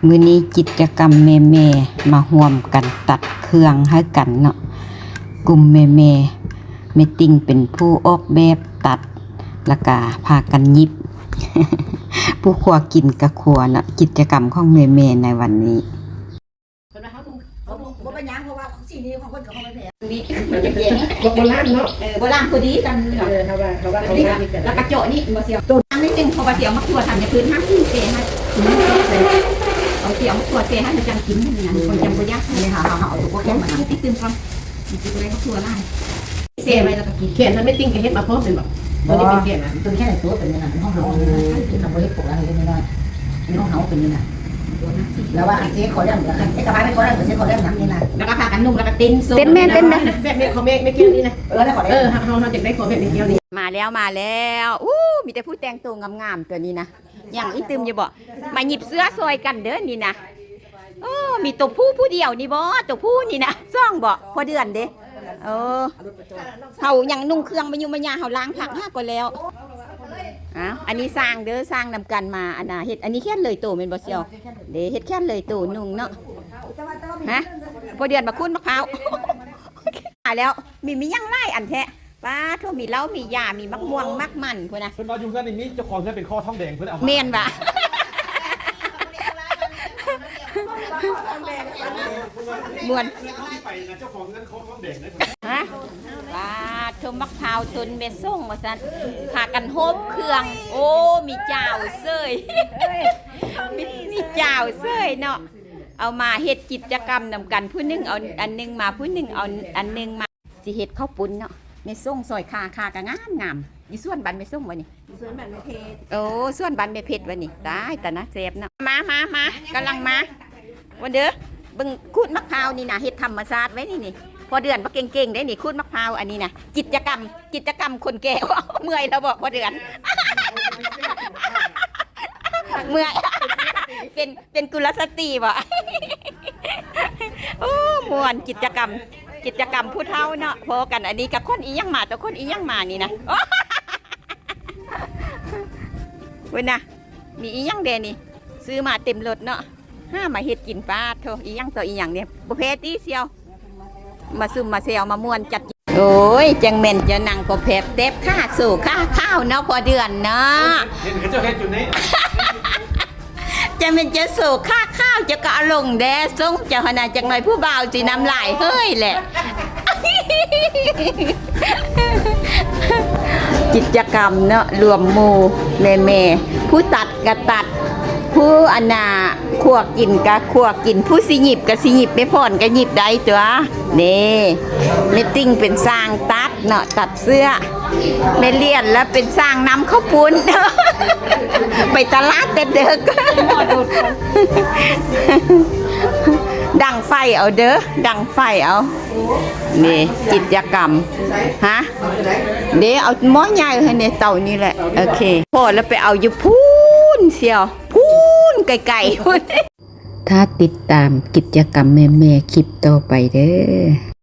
มื้อนี้กิจกรรมแม่ๆมาร่วมกันตัดเครื่องให้กันเนาะกลุ่มแม่ติ้งเป็นผู้ออกแบบตัดแล้วก็พากันยิบ ผู้ครัวกินกะครัวเนาะกิจกรรมของแม่ในวันนี้บ่เป็นหยังเพราะว่าสิ่งนี้ของคนกับของแม่นี่มันจะเก่งโบราณเนาะโบราณพอดีกันเนาะเขาว่าแล้วกระโจนี่บ่เสียวตัวนั้นนิดนึงพอบ่เสียวมาตัวทำอย่างอื่นห้ามกินเจให้เอาเสียวมาตัวเจให้มันจังกินนี่นะคนจังบ่ยากนี่ค่ะเฮาเอาตัวแข็งมาติ๊กตึ้งก่อนนี่คืออะไรก็ตัวล่างเสียไปแล้วก็กินเขียนถ้าไม่ติ้งก็เฮ็ดมาพร้อมเป็นแบบตัวนี้เป็นเขียนนะตัวแค่ตัวเป็นนี่นะห้องเฮาที่ทำบ่เฮ็ดปกแล้วเฮ็ดไม่ได้ห้องเฮาเป็นนี่นะแล้วว่าเจ๊ขอเรื่องไอ้กระพายไม่ขอเรื่องเจ๊ขอเรื่องน้ำนี่นะแล้วก็พากันนุ่งแล้วก็เต้นเต้นแม่เต้นนะแบบนี้เขาไม่เกี่ยวนี่นะแล้วขอเฮาจะได้ขอแบบนี้เกี่ยวนี่มาแล้วมีแต่ผู้แต่งตัวงามๆตัวนี้นะอย่างอีตึมอย่าบอกมาหยิบเสื้อซอยกันเด้อนี่นะมีตัวผู้เดียวนี่บ่ตัวผู้นี่นะซ่องบ่พอเดือนเด้เฮายังนุ่งเครื่องมาอยู่มายาเฮาล้างผักห้าก่อนแล้วอันนี้สร้างเด้อสร้างนำกันมาอันน่ะเฮ็ดอันนี้แค่เลยโตเป็นบ่เซียวเด้เฮ็ดแค่เลยโตนุ่งเนาะฮะพอเดือนมาคุ้นมะพร้าวแล้วมียังไล่อันแท้ป้าทั่วมีเหล้ามียามีมักม่วงมักมันพุ่นน่ะเพิ่นว่าอยู่กันนี่มีเจ้าของเพิ่นเป็นข้อท้องแดงเพิ่นเอาเมียนบ่ม่วนไปนะเจ้าของนั้นข้อท้องแดงได้ฮะป้าทั่วมักพร้าวตุนเม็ดส่งว่าซั่นพากันโฮบเครื่องโอ้มีเจ้าเซ้ยมีเจ้าเซ้ยเนาะเอามาเฮ็ดกิจกรรมนำกันผู้นึงเอาอันนึงมาผู้นึงเอาอันนึงมาสิเฮ็ดข้าวปุ้นเนาะแม่ส่งซอยคาก็งามอยู่ส่วนบ้านแม่ส่งบ่นี่ส่วนบ้านแม่เพชรส่วนบ้านแม่เพชรบ่นี่ตายแต่นะแซ่บเนาะมากำลังมาวันเด้อเบิ่งคูดมะพร้าวนี่นะเฮ็ดธรรมชาติไว้นี่พอเดือนบ่เก่งๆได้นี่คูดมะพร้าวอันนี้นะกิจกรรมคนแก่เมื่อยแล้วบอกพอเดือนเมื่อยเป็นกุลสตรีบ่โอ้ม่วนกิจกรรมผู้เฒ่าเนาะพอกันอันนี้กับคนอีหยังมาตัวคนอีหยังมานี่นะเว้ยนะมีอีหยังเดนี่ซื้อมาเต็มรถเนาะมาเฮ็ดกินปลาโธ่อีหยังตัวอีหยังเนี่ยบ่เพตีเซียวมาซุ่มมาเซลมาม่วนจัดโอ้ยจังแม่นจะนั่งพอแผบเต็บค่าสู่ค่าข้าวเนาะพอเดือนเนาะเห็นเจ้าเฮ็ดอยู่นี่จะเป็นจะสู่ค่าข้าวจะก็อารมณ์แด้ส่งจะขนาดจังหน่อยผู้บ่าวสิน้ำลายเฮ้ยแหละกิจกรรมเนาะรวมหมู่แม่ผู้ตัดก็ตัดผู้อนาขัวกินก็ขัวกินผู้สิหยิบก็สิหยิบไม่พอนก็หยิบได้ตัวนี่แม่ติ้งเป็นสร้างตัดเนาะตัดเสื้อแม่เลียนแล้วเป็นสร้างน้ำข้าวปุ้นไปตลาดแต่เด็กดังไฟเอาเด้อดังไฟเอานี่กิจกรรมฮะเดี๋ยวเอาหม้อใหญ่ให้ในเตานี่แหละโอเคพอแล้วไปเอาอยู่พูนเสียวพูนไกลๆถ้าติดตามกิจกรรมแม่คลิปต่อไปเด้อ